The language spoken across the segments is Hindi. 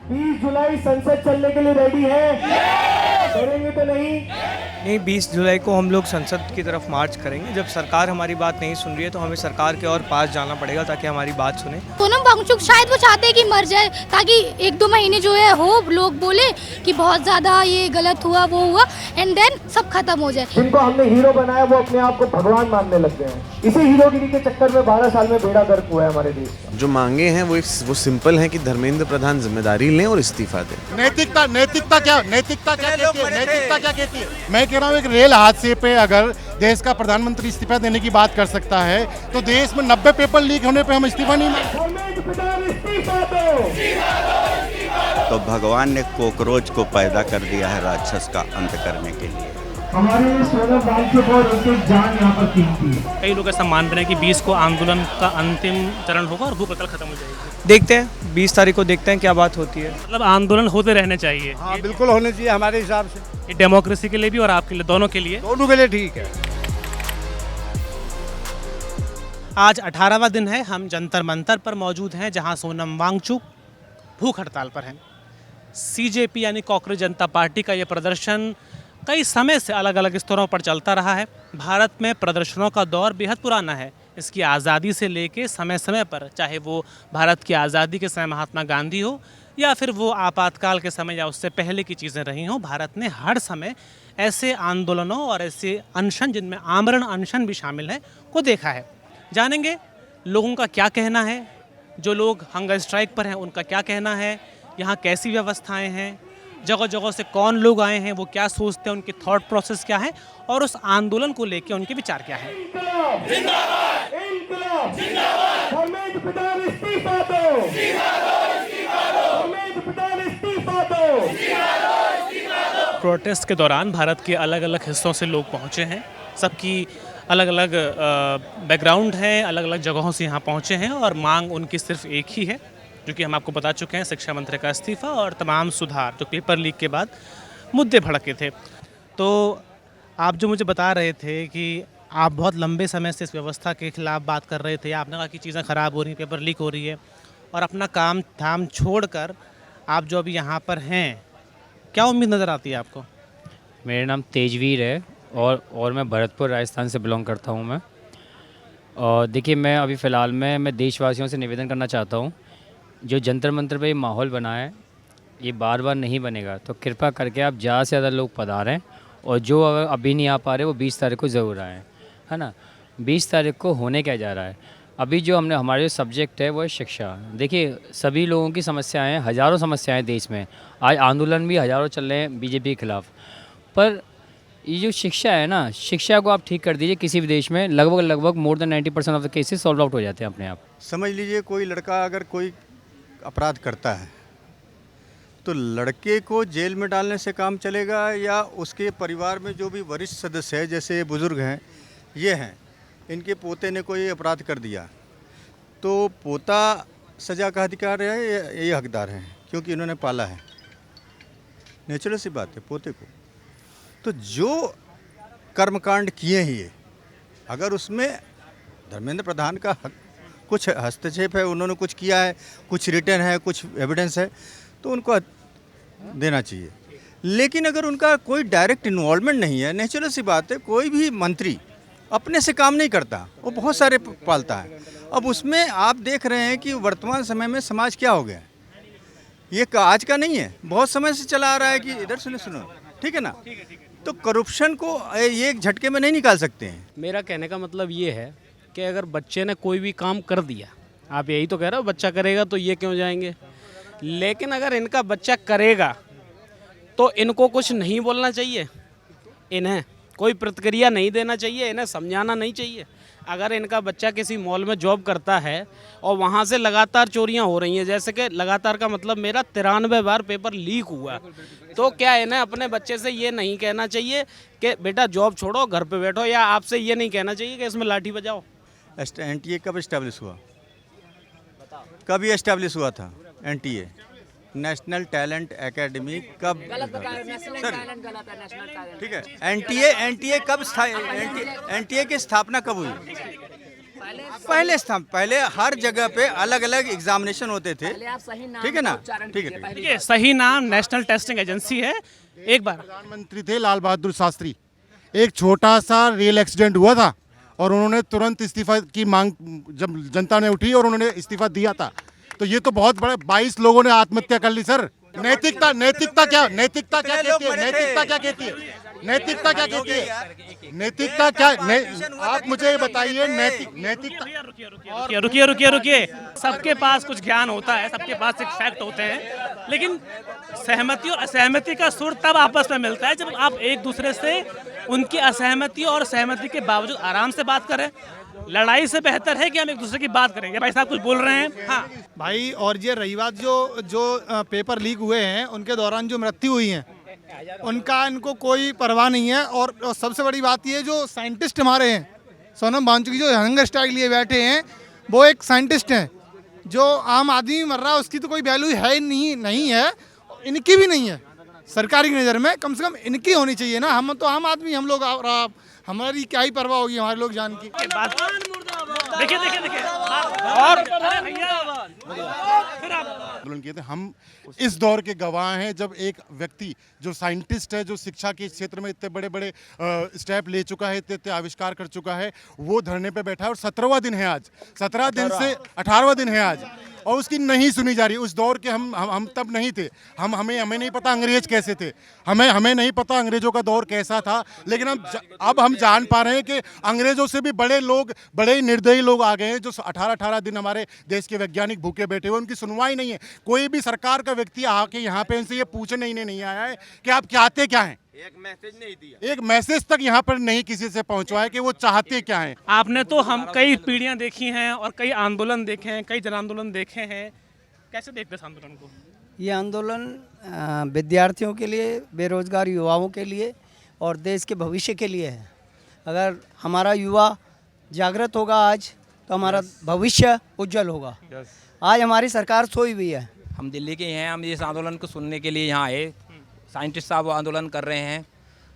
20 जुलाई संसद चलने के लिए रेडी है? करेंगे तो नहीं? नहीं, 20 जुलाई को हम लोग संसद की तरफ मार्च करेंगे। जब सरकार हमारी बात नहीं सुन रही है तो हमें सरकार के और पास जाना पड़ेगा ताकि हमारी बात सुने। सोनम वांगचुक शायद वो चाहते हैं कि मर जाए ताकि 1-2 महीने जो है हो लोग बोले कि बहुत ज़्यादा ये गलत हुआ वो हुआ एंड देन सब खत्म हो जाए। जिनको हमने हीरो बनाया वो अपने आप को भगवान मानने लग गए हैं। इसी हीरोगिरी के चक्कर में 12 साल में बेड़ा गर्क हुआ है हमारे देश का। जो मांगे हैं वो सिंपल है कि धर्मेंद्र प्रधान जिम्मेदारी लें और इस्तीफा दें। नैतिकता क्या कहती है? मैं कह रहा हूँ एक रेल हादसे पे अगर देश का प्रधानमंत्री इस्तीफा देने की बात कर सकता है तो देश में 90 पेपर लीक होने पे हम इस्तीफा नहीं तो भगवान ने कॉकरोच को पैदा कर दिया है राक्षस का अंत करने के लिए। हमारे सोनम वांगचुक और उनकी जान यहाँ पर कीमती है। कई लोग ऐसा मान रहे हैं कि 20 को आंदोलन का अंतिम चरण होगा और भूख हड़ताल खत्म हो जाएगी। देखते हैं 20 तारीख को, देखते हैं क्या बात होती है। मतलब आंदोलन होते रहने चाहिए। हाँ बिल्कुल होने चाहिए हमारे हिसाब से। ये डेमोक्रेसी के लिए भी और आपके लिए, दोनों के लिए। दोनों के लिए ठीक है। आज 18वां दिन है, हम जंतर मंतर पर मौजूद हैं जहां सोनम वांगचुक भूख हड़ताल पर हैं। सीजेपी यानी कॉकरोच जनता पार्टी का ये प्रदर्शन कई समय से अलग अलग स्तरों पर चलता रहा है। भारत में प्रदर्शनों का दौर बेहद पुराना है। इसकी आज़ादी से लेके समय समय पर, चाहे वो भारत की आज़ादी के समय महात्मा गांधी हो या फिर वो आपातकाल के समय या उससे पहले की चीज़ें रही हों, भारत ने हर समय ऐसे आंदोलनों और ऐसे अनशन, जिनमें आमरण अनशन भी शामिल है, को देखा है। जानेंगे लोगों का क्या कहना है, जो लोग हंगर स्ट्राइक पर हैं उनका क्या कहना है, यहाँ कैसी व्यवस्थाएं हैं, जगह जगह से कौन लोग आए हैं, वो क्या सोचते हैं, उनकी थॉट प्रोसेस क्या है और उस आंदोलन को लेकर उनके विचार क्या है। प्रोटेस्ट के दौरान भारत के अलग अलग हिस्सों से लोग पहुँचे हैं। सबकी अलग अलग बैकग्राउंड है, अलग अलग जगहों से यहाँ पहुँचे हैं और मांग उनकी सिर्फ एक ही है, जो कि हम आपको बता चुके हैं, शिक्षा मंत्री का इस्तीफा और तमाम सुधार जो पेपर लीक के बाद मुद्दे भड़के थे। तो आप जो मुझे बता रहे थे कि आप बहुत लंबे समय से इस व्यवस्था के खिलाफ बात कर रहे थे, आपने कहा कि चीज़ें ख़राब हो रही हैं, पेपर लीक हो रही है, और अपना काम धाम छोड़कर आप जो अभी यहाँ पर हैं, क्या उम्मीद नज़र आती है आपको? मेरा नाम तेजवीर है और मैं भरतपुर राजस्थान से बिलोंग करता हूँ मैं। और देखिए, मैं अभी फ़िलहाल में मैं देशवासियों से निवेदन करना चाहता हूँ, जो जंतर मंतर पे ये माहौल बना है ये बार बार नहीं बनेगा, तो कृपा करके आप ज़्यादा से ज़्यादा लोग पधारें और जो अगर अभी नहीं आ पा रहे वो 20 तारीख को ज़रूर आएँ, है ना। 20 तारीख को होने क्या जा रहा है, अभी जो हमारे सब्जेक्ट है वो है शिक्षा। देखिए, सभी लोगों की समस्याएं हैं, हज़ारों समस्याएं देश में, आज आंदोलन भी हज़ारों चल रहे हैं बीजेपी के खिलाफ़, पर ये जो शिक्षा है ना, शिक्षा को आप ठीक कर दीजिए, किसी भी देश में लगभग more than 90% of the cases solve out हो जाते हैं अपने आप। समझ लीजिए कोई लड़का अगर कोई अपराध करता है तो लड़के को जेल में डालने से काम चलेगा या उसके परिवार में जो भी वरिष्ठ सदस्य है, जैसे बुज़ुर्ग हैं, ये हैं, इनके पोते ने कोई अपराध कर दिया तो पोता सज़ा का अधिकार है या ये हकदार हैं, क्योंकि इन्होंने पाला है। नेचुरल सी बात है पोते को। तो जो कर्मकांड किए ही है, अगर उसमें धर्मेंद्र प्रधान का कुछ हस्तक्षेप है, उन्होंने कुछ किया है, कुछ रिटर्न है, कुछ एविडेंस है, तो उनको देना चाहिए। लेकिन अगर उनका कोई डायरेक्ट इन्वॉल्वमेंट नहीं है, नेचुरल सी बात है, कोई भी मंत्री अपने से काम नहीं करता, वो बहुत सारे पालता है। अब उसमें आप देख रहे हैं कि वर्तमान समय में समाज क्या हो गया, ये आज का नहीं है, बहुत समय से चला आ रहा है कि इधर सुनो, ठीक है ना। तो करप्शन को ये एक झटके में नहीं निकाल सकते हैं। मेरा कहने का मतलब ये है कि अगर बच्चे ने कोई भी काम कर दिया, आप यही तो कह रहे हो बच्चा करेगा तो ये क्यों जाएंगे, लेकिन अगर इनका बच्चा करेगा तो इनको कुछ नहीं बोलना चाहिए, इन्हें कोई प्रतिक्रिया नहीं देना चाहिए, इन्हें समझाना नहीं चाहिए। अगर इनका बच्चा किसी मॉल में जॉब करता है और वहाँ से लगातार चोरियाँ हो रही हैं, जैसे कि लगातार का मतलब मेरा 93 बार पेपर लीक हुआ, तो क्या इन्हें अपने बच्चे से ये नहीं कहना चाहिए कि बेटा जॉब छोड़ो घर पे बैठो, या आपसे ये नहीं कहना चाहिए कि इसमें लाठी बजाओ? एनटीए कब इस्टेब्लिश हुआ, कब ये इस्टेब्लिश हुआ था? एनटीए नेशनल टैलेंट एकेडमी कब? ठीक है, एनटीए कब एनटीए की स्थापना कब हुई? पहले था, पहले हर जगह पे अलग अलग एग्जामिनेशन होते थे, ठीक है ना, ठीक है। देखिए सही नाम नेशनल टेस्टिंग एजेंसी है। एक बार प्रधानमंत्री थे लाल बहादुर शास्त्री, एक छोटा सा रेल एक्सीडेंट हुआ था और उन्होंने तुरंत इस्तीफा की मांग जब जनता ने उठी और उन्होंने इस्तीफा दिया था, तो ये तो बहुत बड़ा 22 लोगों ने आत्महत्या कर ली सर। नैतिकता नैतिकता क्या नैतिकता क्या कहती है? नैतिकता क्या कहती है? नैतिकता क्या कहती है? नैतिकता क्या आप मुझे बताइए। नैतिकता रुकिए। सबके पास कुछ ज्ञान होता है, सबके पास एक फैक्ट होते हैं, लेकिन सहमति और असहमति का सुर तब आपस में मिलता है जब आप एक दूसरे से उनकी असहमति और सहमति के बावजूद आराम से बात करें। लड़ाई से बेहतर है कि हम एक दूसरे की बात करेंगे। भाई साहब कुछ बोल रहे हैं। हाँ भाई, और ये रही बात जो पेपर लीक हुए हैं उनके दौरान जो मृत्यु हुई है उनका इनको कोई परवाह नहीं है। और सबसे बड़ी बात ये, जो साइंटिस्ट हमारे हैं, सोनम वांगचुक जो हंगर स्ट्राइक लिए बैठे हैं, वो एक साइंटिस्ट हैं। जो आम आदमी मर रहा है उसकी तो कोई वैल्यू है नहीं है, इनकी भी नहीं है सरकारी की नज़र में। कम से कम इनकी होनी चाहिए ना। हम तो आम आदमी, हम लोग, हमारी क्या ही परवाह होगी हमारे लोग जान की। देखिए और आंदोलन किए थे। हम इस दौर के गवाह हैं जब एक व्यक्ति जो साइंटिस्ट है, जो शिक्षा के क्षेत्र में इतने बड़े बड़े स्टेप ले चुका है, इतने आविष्कार कर चुका है, वो धरने पे बैठा है। और 17वां दिन है आज, 17 दिन से 18वां दिन है आज, और उसकी नहीं सुनी जा रही। उस दौर के हम तब नहीं थे, हमें नहीं पता अंग्रेज कैसे थे, हमें नहीं पता अंग्रेजों का दौर कैसा था। लेकिन अब हम जान पा रहे हैं कि अंग्रेजों से भी बड़े लोग, बड़े निर्दयी लोग आ गए हैं, जो 18-18 दिन हमारे देश के वैज्ञानिक भूखे बैठे हुए, उनकी सुनवाई नहीं है। कोई भी सरकार का व्यक्ति आके यहाँ पे इनसे ये पूछने नहीं आया है कि आप चाहते क्या हैं। एक मैसेज नहीं दिया, एक मैसेज तक यहाँ पर नहीं किसी से पहुँचवा है कि वो चाहते क्या हैं। आपने तो हम कई पीढ़ियां देखी हैं और कई आंदोलन देखे हैं, कई जन आंदोलन देखे हैं। कैसे देखते हैं इस आंदोलन को? ये आंदोलन विद्यार्थियों के लिए, बेरोजगार युवाओं के लिए और देश के भविष्य के लिए है। अगर हमारा युवा जागृत होगा आज तो हमारा भविष्य उज्जवल होगा। आज हमारी सरकार सोई हुई है। हम दिल्ली के हैं, हम इस आंदोलन को सुनने के लिए यहाँ आए। साइंटिस्ट साहब आंदोलन कर रहे हैं,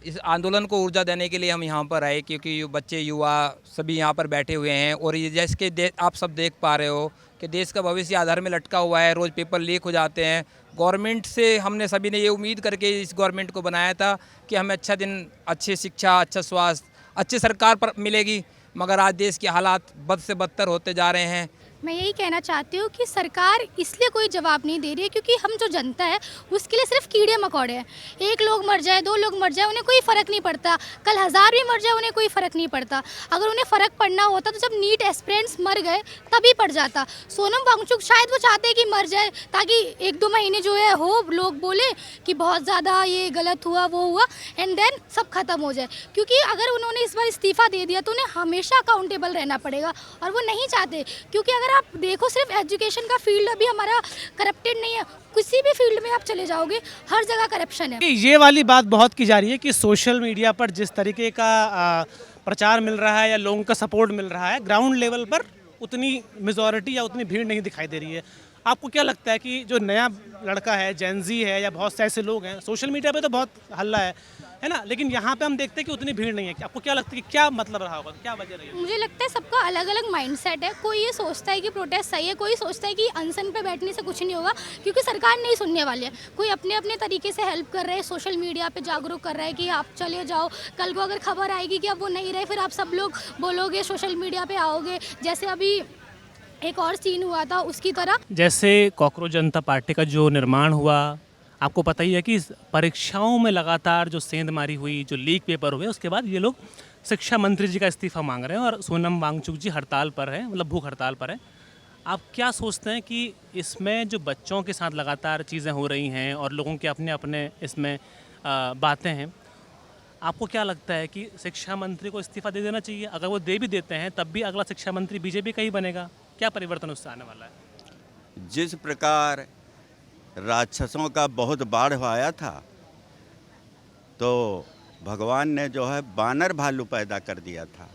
इस आंदोलन को ऊर्जा देने के लिए हम यहाँ पर आए, क्योंकि बच्चे, युवा सभी यहाँ पर बैठे हुए हैं। और ये जैसे कि आप सब देख पा रहे हो कि देश का भविष्य आधार में लटका हुआ है। रोज़ पेपर लीक हो जाते हैं। गवर्नमेंट से हमने सभी ने ये उम्मीद करके इस गवर्नमेंट को बनाया था कि हमें अच्छा दिन, अच्छी शिक्षा, अच्छा स्वास्थ्य, अच्छी सरकार पर मिलेगी, मगर आज देश के हालात बद से बदतर होते जा रहे हैं। मैं यही कहना चाहती हूँ कि सरकार इसलिए कोई जवाब नहीं दे रही है क्योंकि हम जो जनता है उसके लिए सिर्फ कीड़े मकोड़े हैं। एक लोग मर जाए, 2 लोग मर जाए, उन्हें कोई फ़र्क नहीं पड़ता। कल 1000 भी मर जाए, उन्हें कोई फ़र्क नहीं पड़ता। अगर उन्हें फ़र्क पड़ना होता तो जब नीट एस्पिरेंट्स मर गए तभी पड़ जाता। सोनम वांगचुक शायद वो चाहते हैं कि मर जाए ताकि 1-2 महीने जो है हो, लोग बोले कि बहुत ज़्यादा ये गलत हुआ, वो हुआ, एंड देन सब खत्म हो जाए। क्योंकि अगर उन्होंने इस बार इस्तीफ़ा दे दिया तो उन्हें हमेशा अकाउंटेबल रहना पड़ेगा और वो नहीं चाहते। क्योंकि अगर आप देखो, सिर्फ एजुकेशन का फील्ड अभी हमारा करप्टेड नहीं है। किसी भी फील्ड में आप चले जाओगे, हर जगह करप्शन है। ये वाली बात बहुत की जा रही है कि सोशल मीडिया पर जिस तरीके का प्रचार मिल रहा है या लोगों का सपोर्ट मिल रहा है, ग्राउंड लेवल पर उतनी मेजॉरिटी या उतनी भीड़ नहीं दिखाई दे रही है। आपको क्या लगता है कि जो नया लड़का है, जेनजी है, या बहुत से ऐसे लोग हैं, सोशल मीडिया पे तो बहुत हल्ला है ना, लेकिन यहाँ पे हम देखते हैं कि उतनी भीड़ नहीं है। आपको क्या लगता है कि क्या मतलब रहा होगा, क्या वजह रही है? मुझे लगता है सबका अलग अलग माइंडसेट है। कोई ये सोचता है कि प्रोटेस्ट सही है, कोई सोचता है कि अनशन पे बैठने से कुछ नहीं होगा क्योंकि सरकार नहीं सुनने वाली है। कोई अपने अपने तरीके से हेल्प कर रहे हैं, सोशल मीडिया पे जागरूक कर रहा है कि आप चले जाओ। कल को अगर खबर आएगी कि अब वो नहीं रहे, फिर आप सब लोग बोलोगे, सोशल मीडिया पे आओगे। जैसे अभी एक और सीन हुआ था उसकी तरह। जैसे कॉकरोच जनता पार्टी का जो निर्माण हुआ, आपको पता ही है कि परीक्षाओं में लगातार जो सेंधमारी हुई, जो लीक पेपर हुए, उसके बाद ये लोग शिक्षा मंत्री जी का इस्तीफा मांग रहे हैं और सोनम वांगचुक जी हड़ताल पर है, मतलब भूख हड़ताल पर है। आप क्या सोचते हैं कि इसमें जो बच्चों के साथ लगातार चीज़ें हो रही हैं और लोगों के अपने अपने इसमें बातें हैं, आपको क्या लगता है कि शिक्षा मंत्री को इस्तीफा दे देना चाहिए? अगर वो दे भी देते हैं तब भी अगला शिक्षा मंत्री बीजेपी का ही बनेगा। क्या परिवर्तन उससे आने वाला है? जिस प्रकार राक्षसों का बहुत बाढ़ आया था, तो भगवान ने जो है बानर भालू पैदा कर दिया था।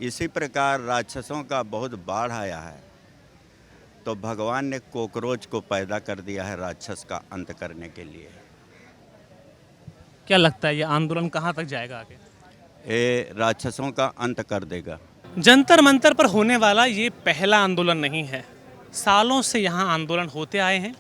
इसी प्रकार राक्षसों का बहुत बाढ़ आया है, तो भगवान ने कॉकरोच को पैदा कर दिया है राक्षस का अंत करने के लिए। क्या लगता है ये आंदोलन कहाँ तक जाएगा आगे? ये राक्षसों का अंत कर देगा। जंतर मंतर पर होने वाला ये पहला आंदोलन नहीं है। सालों से यहाँ आंदोलन होते आए हैं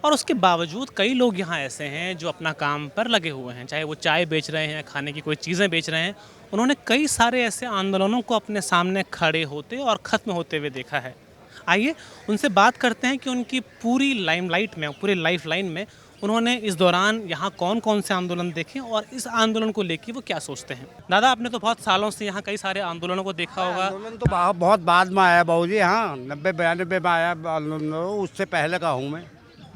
और उसके बावजूद कई लोग यहाँ ऐसे हैं जो अपना काम पर लगे हुए हैं, चाहे वो चाय बेच रहे हैं, खाने की कोई चीज़ें बेच रहे हैं। उन्होंने कई सारे ऐसे आंदोलनों को अपने सामने खड़े होते और ख़त्म होते हुए देखा है। आइए उनसे बात करते हैं कि उनकी पूरी लाइमलाइट में, पूरी लाइफ लाइन में उन्होंने इस दौरान यहाँ कौन कौन से आंदोलन देखे और इस आंदोलन को लेकर वो क्या सोचते हैं। दादा, आपने तो बहुत सालों से यहाँ कई सारे आंदोलों को देखा होगा। आंदोलन तो बहुत बाद में आया बाबू जी। हाँ, 90-92 में आया, उससे पहले का हूँ मैं।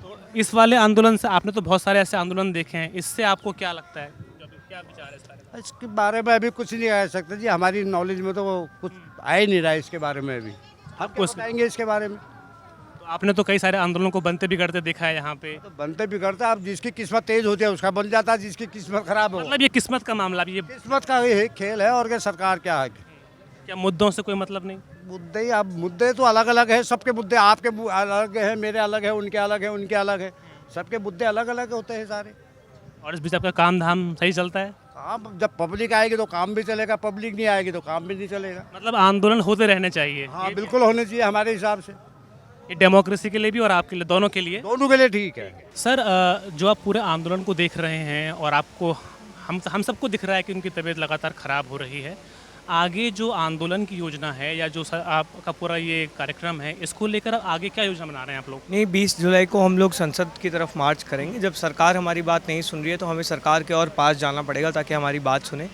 तो इस वाले आंदोलन से आपने तो बहुत सारे ऐसे आंदोलन देखे हैं, इससे आपको क्या लगता है, क्या विचार है इस बारे में? इसके बारे में अभी कुछ नहीं कह सकते जी, हमारी नॉलेज में तो कुछ आ ही नहीं रहा है इसके बारे में। अभी आप कुछ बताएंगे इसके बारे में? तो आपने तो कई सारे आंदोलनों को बनते बिगड़ते देखा है यहाँ पे। तो बनते बिगड़ता, अब जिसकी किस्मत तेज होती है उसका बन जाता है, जिसकी किस्मत खराब हो। मतलब ये किस्मत का मामला भी, ये किस्मत का ये खेल है। और क्या सरकार क्या है? क्या मुद्दों से कोई मतलब नहीं? मुद्दे, अब मुद्दे तो अलग अलग है सबके मुद्दे। आपके अलग है, मेरे अलग है, उनके अलग है, उनके अलग है, सबके मुद्दे अलग अलग होते हैं सारे। और इस बीच आपका काम धाम सही चलता है? काम, जब पब्लिक आएगी तो काम भी चलेगा, पब्लिक नहीं आएगी तो काम भी नहीं चलेगा। मतलब आंदोलन होते रहने चाहिए। हाँ, बिल्कुल होने चाहिए हमारे हिसाब से। ये डेमोक्रेसी के लिए भी और आपके लिए, दोनों के लिए? दोनों के लिए ठीक है। सर, जो आप पूरे आंदोलन को देख रहे हैं और आपको हम सबको दिख रहा है कि उनकी तबीयत लगातार ख़राब हो रही है, आगे जो आंदोलन की योजना है या जो आपका पूरा ये कार्यक्रम है, इसको लेकर आगे क्या योजना बना रहे हैं आप लोग? नहीं, 20 जुलाई को हम लोग संसद की तरफ मार्च करेंगे। जब सरकार हमारी बात नहीं सुन रही है तो हमें सरकार के और पास जाना पड़ेगा ताकि हमारी बात सुने।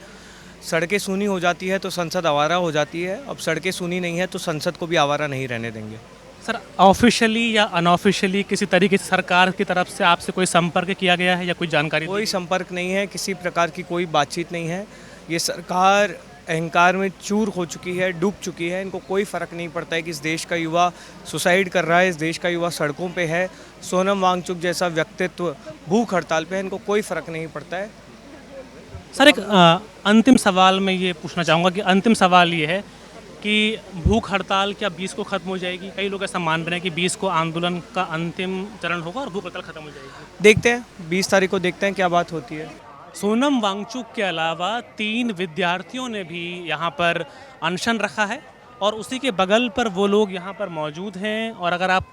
सड़कें सूनी हो जाती है तो संसद आवारा हो जाती है, अब सड़कें सूनी नहीं है तो संसद को भी आवारा नहीं रहने देंगे। सर, ऑफिशियली या अनऑफिशियली किसी तरीके से सरकार की तरफ से आपसे कोई संपर्क किया गया है या कोई जानकारी? कोई संपर्क नहीं है, किसी प्रकार की कोई बातचीत नहीं है। ये सरकार अहंकार में चूर हो चुकी है, डूब चुकी है। इनको कोई फ़र्क नहीं पड़ता है कि इस देश का युवा सुसाइड कर रहा है, इस देश का युवा सड़कों पे है, सोनम वांगचुक जैसा व्यक्तित्व भूख हड़ताल पे है, इनको कोई फ़र्क नहीं पड़ता है। सर, एक अंतिम सवाल मैं ये पूछना चाहूँगा कि अंतिम सवाल ये है कि भूख हड़ताल क्या 20 को ख़त्म हो जाएगी? कई लोग ऐसा मान रहे हैं कि 20 को आंदोलन का अंतिम चरण होगा और भूख हड़ताल ख़त्म हो जाएगी। देखते हैं, 20 तारीख को देखते हैं क्या बात होती है। सोनम वांगचुक के अलावा 3 विद्यार्थियों ने भी यहाँ पर अनशन रखा है और उसी के बगल पर वो लोग यहाँ पर मौजूद हैं। और अगर आप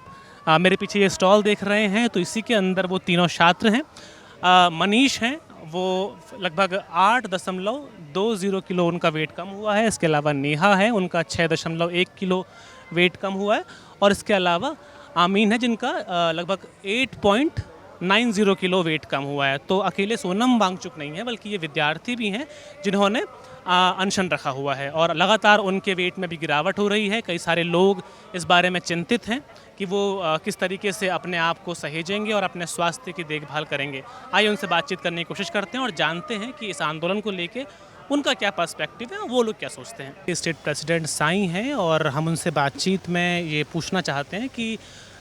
मेरे पीछे ये स्टॉल देख रहे हैं तो इसी के अंदर वो तीनों छात्र हैं। मनीष हैं, वो लगभग 8.20 किलो उनका वेट कम हुआ है। इसके अलावा नेहा है, उनका 6.1 किलो वेट कम हुआ है। और इसके अलावा आमीन है, जिनका लगभग 8.90 किलो वेट कम हुआ है। तो अकेले सोनम वांगचुक नहीं है, बल्कि ये विद्यार्थी भी हैं जिन्होंने अनशन रखा हुआ है और लगातार उनके वेट में भी गिरावट हो रही है। कई सारे लोग इस बारे में चिंतित हैं कि वो किस तरीके से अपने आप को सहेजेंगे और अपने स्वास्थ्य की देखभाल करेंगे। आइए उनसे बातचीत करने की कोशिश करते हैं और जानते हैं कि इस आंदोलन को लेके उनका क्या पर्सपेक्टिव है, वो लोग क्या सोचते हैं। स्टेट प्रेसिडेंट साईं हैं और हम उनसे बातचीत में ये पूछना चाहते हैं कि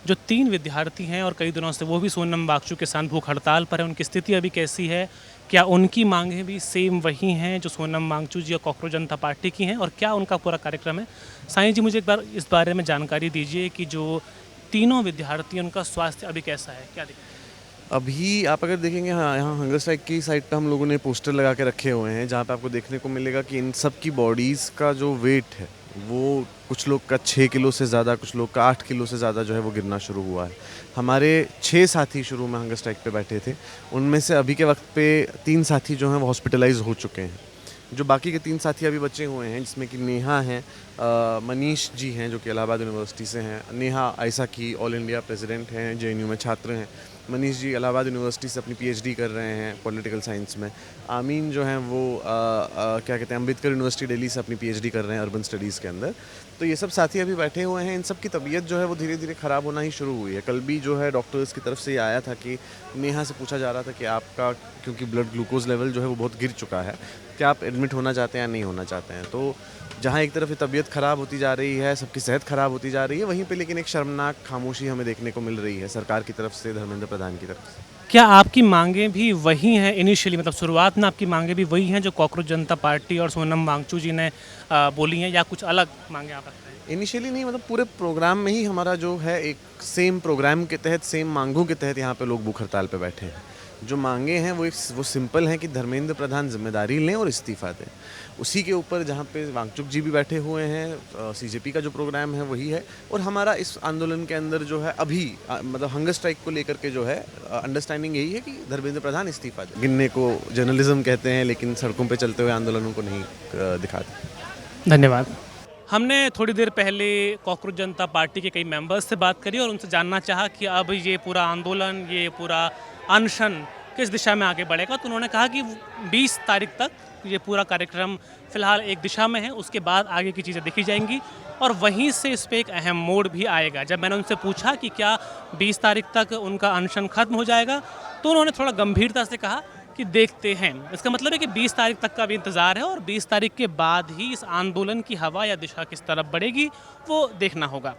जो 3 विद्यार्थी हैं और कई दिनों से वो भी सोनम वांगचुक के साथ भूख हड़ताल पर है, उनकी स्थिति अभी कैसी है? क्या उनकी मांगें भी सेम वही हैं जो सोनम वांगचुक जी और कॉकरोच जनता पार्टी की हैं? और क्या उनका पूरा कार्यक्रम है? साईं जी, मुझे एक बार इस बारे में जानकारी दीजिए कि जो तीनों विद्यार्थी, उनका स्वास्थ्य अभी कैसा है, क्या दिक्कत है? अभी आप अगर देखेंगे, हाँ, यहाँ हंगर स्ट्राइक की साइड पे हम लोगों ने पोस्टर लगा के रखे हुए हैं जहाँ पे आपको देखने को मिलेगा कि इन सब की बॉडीज़ का जो वेट है वो कुछ लोग का 6 किलो से ज़्यादा, कुछ लोग का 8 किलो से ज़्यादा जो है वो गिरना शुरू हुआ है। हमारे 6 साथी शुरू में हंगर स्ट्राइक पे बैठे थे, उनमें से अभी के वक्त पे 3 साथी जो हैं वो हॉस्पिटलाइज हो चुके हैं। जो बाकी के 3 साथी अभी बचे हुए हैं, जिसमें कि नेहा हैं, मनीष जी हैं जो कि इलाहाबाद यूनिवर्सिटी से हैं, नेहा आयसा की ऑल इंडिया प्रेसिडेंट हैं, JNU में छात्र हैं, मनीष जी इलाहाबाद यूनिवर्सिटी से अपनी PhD कर रहे हैं पॉलिटिकल साइंस में, आमीन जो हैं वो क्या कहते हैं अम्बेडकर यूनिवर्सिटी दिल्ली से अपनी PhD कर रहे हैं अर्बन स्टडीज़ के अंदर। तो ये सब साथी अभी बैठे हुए हैं। इन सब की तबीयत जो है वो धीरे धीरे ख़राब होना ही शुरू हुई है। कल भी जो है डॉक्टर्स की तरफ से ये आया था कि नेहा से पूछा जा रहा था कि आपका, क्योंकि ब्लड ग्लूकोज लेवल जो है वो बहुत गिर चुका है, क्या आप एडमिट होना चाहते हैं या नहीं होना चाहते हैं। तो जहाँ एक तरफ तबीयत ख़राब होती जा रही है, सबकी सेहत ख़राब होती जा रही है, वहीं पे लेकिन एक शर्मनाक खामोशी हमें देखने को मिल रही है सरकार की तरफ से, धर्मेंद्र प्रधान की तरफ से। क्या आपकी मांगें भी वही हैं इनिशियली, मतलब शुरुआत में आपकी मांगें भी वही हैं जो कॉकरोच जनता पार्टी और सोनम वांगचुक जी ने बोली हैं, या कुछ अलग मांगें आप रखते हैं? इनिशियली नहीं, मतलब पूरे प्रोग्राम में ही हमारा जो है एक सेम प्रोग्राम के तहत, सेम मांगों के तहत यहाँ पे लोग भूख हड़ताल पे बैठे हैं। जो मांगे हैं वो सिंपल हैं कि धर्मेंद्र प्रधान जिम्मेदारी लें और इस्तीफ़ा दें। उसी के ऊपर जहाँ पे वांगचुक जी भी बैठे हुए हैं, सीजेपी का जो प्रोग्राम है वही है। और हमारा इस आंदोलन के अंदर जो है अभी मतलब हंगर स्ट्राइक को लेकर के जो है अंडरस्टैंडिंग यही है कि धर्मेंद्र प्रधान इस्तीफ़ा दें। गिनने को जर्नलिज्म कहते हैं, लेकिन सड़कों पर चलते हुए आंदोलनों को नहीं दिखाते। धन्यवाद। हमने थोड़ी देर पहले कॉकरोच जनता पार्टी के कई मेंबर्स से बात करी और उनसे जानना चाहा कि अब ये पूरा आंदोलन, ये पूरा अनशन किस दिशा में आगे बढ़ेगा। तो उन्होंने कहा कि 20 तारीख तक ये पूरा कार्यक्रम फ़िलहाल एक दिशा में है, उसके बाद आगे की चीज़ें देखी जाएंगी और वहीं से इस पर एक अहम मोड़ भी आएगा। जब मैंने उनसे पूछा कि क्या 20 तारीख तक उनका अनशन खत्म हो जाएगा, तो उन्होंने थोड़ा गंभीरता से कहा कि देखते हैं। इसका मतलब है कि 20 तारीख तक का भी इंतज़ार है और 20 तारीख के बाद ही इस आंदोलन की हवा या दिशा किस तरफ बढ़ेगी वो देखना होगा।